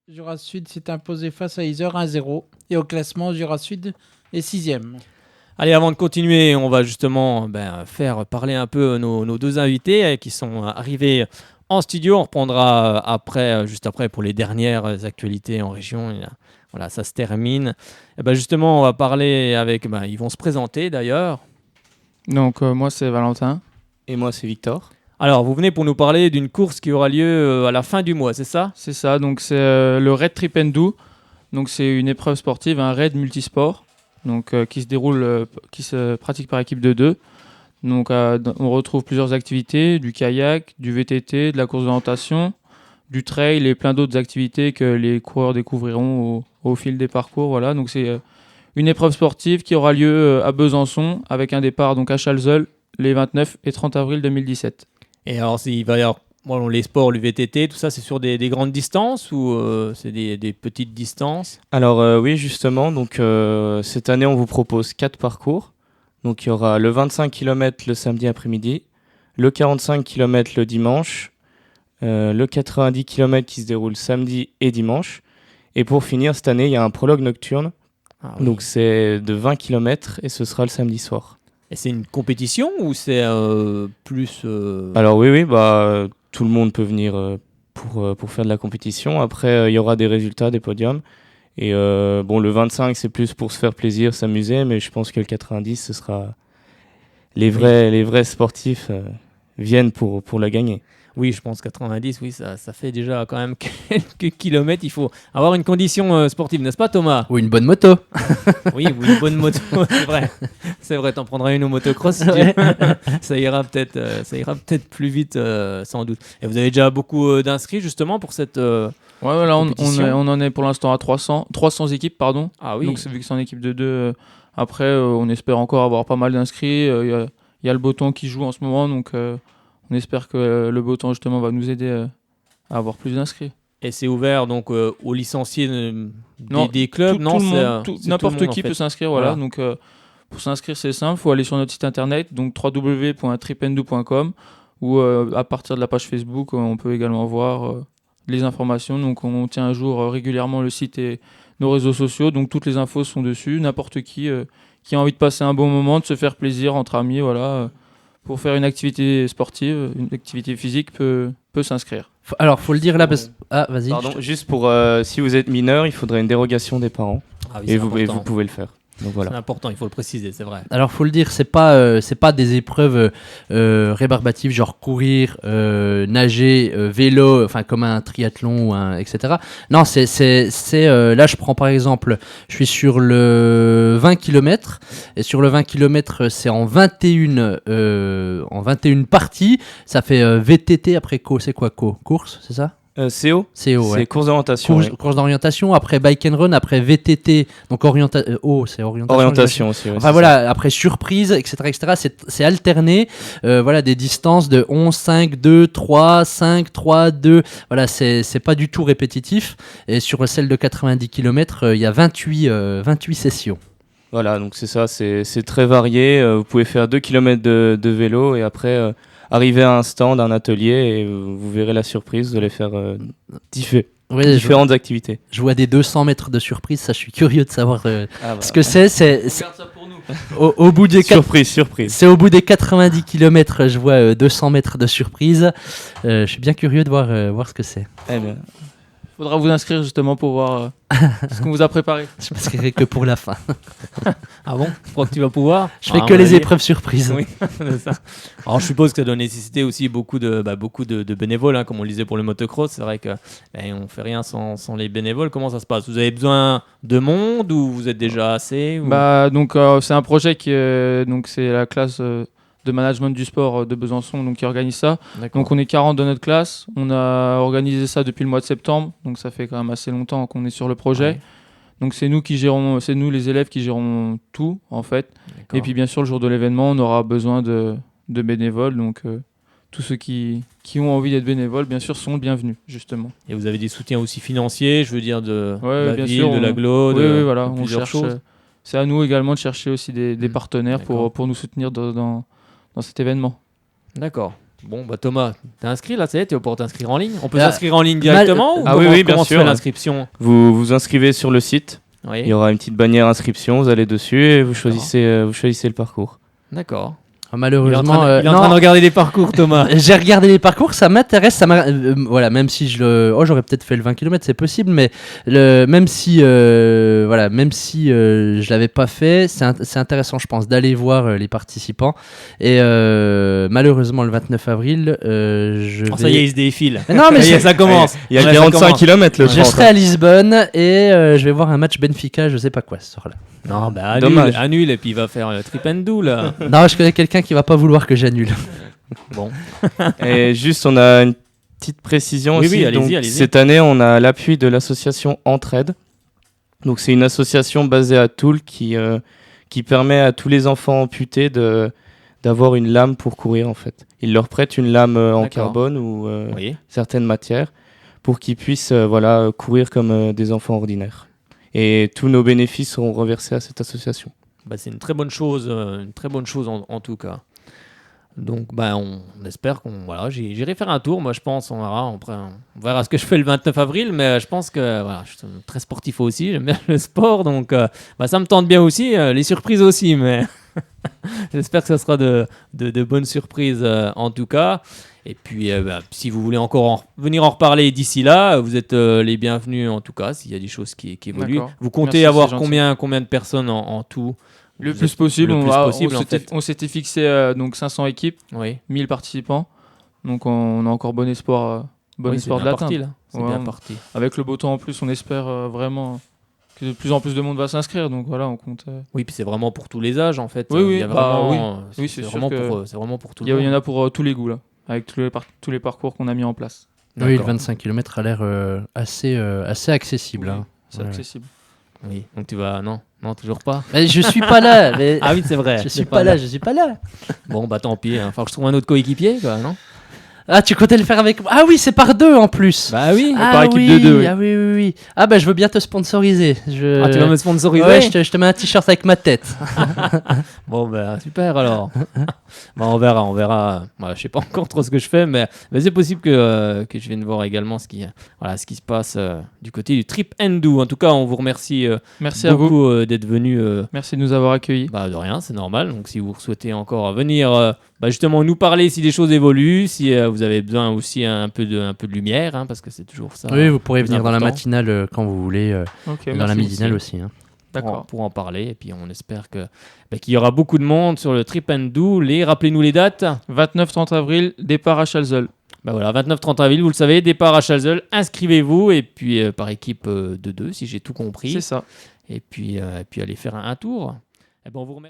Jura Sud s'est imposé face à Yzeure 1-0 et au classement, Jura Sud est 6e. Allez, avant de continuer, on va justement faire parler un peu nos deux invités qui sont arrivés en studio. On reprendra juste après pour les dernières actualités en région. Et, voilà, ça se termine. Et justement, on va parler avec... ils vont se présenter d'ailleurs. Donc moi c'est Valentin. Et moi c'est Victor. Alors, vous venez pour nous parler d'une course qui aura lieu à la fin du mois, c'est ça ? C'est ça, donc c'est le Raid Trip and Do. Donc c'est une épreuve sportive, un raid multisport, donc qui se pratique par équipe de 2. Donc on retrouve plusieurs activités, du kayak, du VTT, de la course d'orientation, du trail et plein d'autres activités que les coureurs découvriront au fil des parcours. Voilà, donc c'est une épreuve sportive qui aura lieu à Besançon avec un départ donc à Chalzeul les 29 et 30 avril 2017. Et alors, il va y avoir les sports, le VTT, tout ça, c'est sur des grandes distances ou c'est des petites distances ? Alors oui, justement, donc cette année on vous propose 4 parcours. Donc il y aura le 25 km le samedi après-midi, le 45 km le dimanche, le 90 km qui se déroule samedi et dimanche. Et pour finir, cette année, il y a un prologue nocturne. Ah, oui. Donc c'est de 20 km et ce sera le samedi soir. Et c'est une compétition ou c'est plus... Alors oui, tout le monde peut venir pour faire de la compétition. Après, il y aura des résultats, des podiums. Et le 25, c'est plus pour se faire plaisir, s'amuser. Mais je pense que le 90, ce sera... Les vrais sportifs viennent pour la gagner. Oui, je pense 90, oui, ça fait déjà quand même quelques kilomètres. Il faut avoir une condition sportive, n'est-ce pas, Thomas ? Ou une bonne moto. Oui, une bonne moto, c'est vrai. C'est vrai, t'en prendras une au motocross. Ça ira peut-être plus vite, sans doute. Et vous avez déjà beaucoup d'inscrits, justement, pour cette voilà, on en est pour l'instant à 300 équipes, pardon. Ah oui. Donc, vu que c'est en équipe de 2, après, on espère encore avoir pas mal d'inscrits. Il y a le beau temps qui joue en ce moment, donc... on espère que le beau temps justement va nous aider à avoir plus d'inscrits. Et c'est ouvert donc aux licenciés des clubs ? N'importe qui peut s'inscrire. Voilà. Donc pour s'inscrire c'est simple, il faut aller sur notre site internet donc www.tripendo.com ou à partir de la page Facebook on peut également voir les informations. Donc on tient à jour régulièrement le site et nos réseaux sociaux, donc toutes les infos sont dessus. N'importe qui a envie de passer un bon moment, de se faire plaisir entre amis, voilà. Pour faire une activité sportive, une activité physique peut s'inscrire. Alors, faut le dire là, parce... Ah, vas-y. Pardon, juste pour... si vous êtes mineur, il faudrait une dérogation des parents. Ah oui, et vous pouvez le faire. Donc, voilà. C'est important, il faut le préciser, c'est vrai. Alors, faut le dire, c'est pas des épreuves rébarbatives, genre courir, nager, vélo, enfin comme un triathlon ou etc. Non, c'est là, je prends par exemple, je suis sur le 20 km et sur le 20 km, c'est en 21 parties. Ça fait VTT après c'est quoi course, c'est ça? CO, c'est ouais. Course d'orientation. Course d'orientation, après bike and run, après VTT, donc c'est orientation. Orientation aussi. Ouais, enfin voilà, après surprise, etc. C'est alterné, voilà, des distances de 11, 5, 2, 3, 5, 3, 2. Voilà, c'est pas du tout répétitif. Et sur celle de 90 km, il y a 28 sessions. Voilà, donc c'est ça, c'est très varié. Vous pouvez faire 2 km de vélo et après... arriver à un stand, un atelier et vous verrez la surprise, vous allez faire différentes activités. Je vois des 200 mètres de surprise, ça je suis curieux de savoir ce que c'est. Regarde ça pour nous. Au bout des surprise. C'est au bout des 90 km, je vois 200 mètres de surprise. Je suis bien curieux de voir ce que c'est. Eh bien. Faudra vous inscrire justement pour voir ce qu'on vous a préparé. Je m'inscrirai que pour la fin. Ah bon ? Je crois que tu vas pouvoir. Je fais que les épreuves surprises. Oui, c'est ça. Alors je suppose que ça doit nécessiter aussi beaucoup de bénévoles, hein, comme on le disait pour le motocross. C'est vrai que on fait rien sans les bénévoles. Comment ça se passe ? Vous avez besoin de monde ou vous êtes déjà assez ou... Donc c'est un projet donc c'est la classe de management du sport de Besançon donc qui organise ça. D'accord. Donc on est 40 dans notre classe, on a organisé ça depuis le mois de septembre, donc ça fait quand même assez longtemps qu'on est sur le projet. Ouais. Donc c'est nous les élèves qui gérons tout en fait. D'accord. Et puis bien sûr le jour de l'événement on aura besoin de bénévoles, donc tous ceux qui ont envie d'être bénévoles bien sûr sont bienvenus justement. Et vous avez des soutiens aussi financiers, je veux dire de la ville, sûr, de l'agglo, oui, voilà, de plusieurs choses. C'est à nous également de chercher aussi des partenaires pour nous soutenir dans cet événement. D'accord. Bon, bah Thomas, t'es inscrit là, ça y est, tu vas pouvoir t'inscrire en ligne. On peut Ah, s'inscrire en ligne directement ou Ah oui, comment- oui, bien comment se sûr. fait l'inscription? Vous vous inscrivez sur le site. Oui, Il y aura une petite bannière inscription. Vous allez dessus et vous choisissez le parcours. d'accord. Il est en Malheureusement, train de, il est en non. train de regarder les parcours, Thomas. J'ai regardé les parcours, ça m'intéresse, voilà, même si j'aurais peut-être fait le 20 km, c'est possible, mais même si je l'avais pas fait, c'est intéressant, je pense, d'aller voir les participants. Et malheureusement, le 29 avril, je Oh, vais. ça y est, il se défile. Mais non, mais ça y est, je, ça commence. Il y a Ouais, ça 45 commence. km le je 30. serai à Lisbonne et je vais voir un match Benfica, je sais pas quoi ce soir-là. Non, bah annule, Dommage. annule et puis il va faire le trip and do là. Non, je connais quelqu'un qui va pas vouloir que j'annule. Bon, Et juste, on a une petite précision Oui, aussi. oui, allez-y, Donc, allez-y. cette année, on a l'appui de l'association Entraide. Donc, c'est une association basée à Toul qui permet à tous les enfants amputés d'avoir une lame pour courir, en fait. Ils leur prêtent une lame en D'accord. carbone ou oui. certaines matières pour qu'ils puissent courir comme des enfants ordinaires. Et tous nos bénéfices seront reversés à cette association. Bah, c'est une très bonne chose en tout cas. Donc bah, on espère j'irai faire un tour, moi je pense, on verra ce que je fais le 29 avril, mais je pense que voilà, je suis très sportif aussi, j'aime bien le sport, donc ça me tente bien aussi, les surprises aussi, mais j'espère que ça sera de bonnes surprises en tout cas. Et puis si vous voulez encore venir en reparler d'ici là, vous êtes les bienvenus en tout cas, s'il y a des choses qui évoluent. D'accord. Vous comptez Merci, avoir c'est gentil. combien de personnes en tout? Le Vous plus êtes- possible, le plus possible, en fait. on s'était fixé donc 500 équipes, Oui. 1000 participants. Donc on a encore bon espoir, Oui, c'est espoir de bien parti l'atteindre. là. C'est Ouais, bien on- parti. Avec le beau temps en plus, on espère vraiment que de plus en plus de monde va s'inscrire. Donc voilà, on compte. Oui, puis c'est vraiment pour tous les âges en fait. Oui, oui, Il y a bah, vraiment, oui, c'est sûr vraiment que c'est vraiment pour tout Il le y monde. en a pour tous les goûts là, avec tous les parcours qu'on a mis en place. Oui, le D'accord. 25 km a l'air assez accessible. Oui, hein. C'est Ouais. accessible. Oui, donc tu vas. Non, toujours pas. Mais je suis pas là. Mais... Ah oui, c'est vrai. je t'es suis pas là, je suis pas là. Bon, bah tant pis. Faut que je trouve un autre coéquipier, quoi, non? Ah, tu comptais le faire avec moi? Ah oui, c'est par deux en plus. Bah oui. ah, par équipe oui, de deux, oui. Ah oui, oui, oui. Ah bah je veux bien te sponsoriser. Ah, tu vas me sponsoriser? Ouais, je te mets un t-shirt avec ma tête. Bon, bah super alors. Bah, on verra. Voilà, je sais pas encore trop ce que je fais, mais c'est possible que je vienne voir également ce qui se passe du côté du Trip and Do. En tout cas, on vous remercie Merci à vous. beaucoup d'être venu. Merci de nous avoir accueillis. Bah de rien, c'est normal. Donc si vous souhaitez encore venir justement nous parler si des choses évoluent, si vous avez besoin aussi un peu de lumière, hein, parce que c'est toujours ça. Oui, vous pourrez plus venir dans la important. matinale quand vous voulez, Ok, et dans merci. la midinale aussi. hein. D'accord. Pour en parler. Et puis on espère qu'il y aura beaucoup de monde sur le Trip and Do. Rappelez-nous les dates. 29-30 avril, départ à Chalzeul. Bah voilà, 29-30 avril, vous le savez, départ à Chalzeul. Inscrivez-vous et puis par équipe de 2, si j'ai tout compris. C'est ça. Et puis allez faire un tour. Et ben on vous remercie.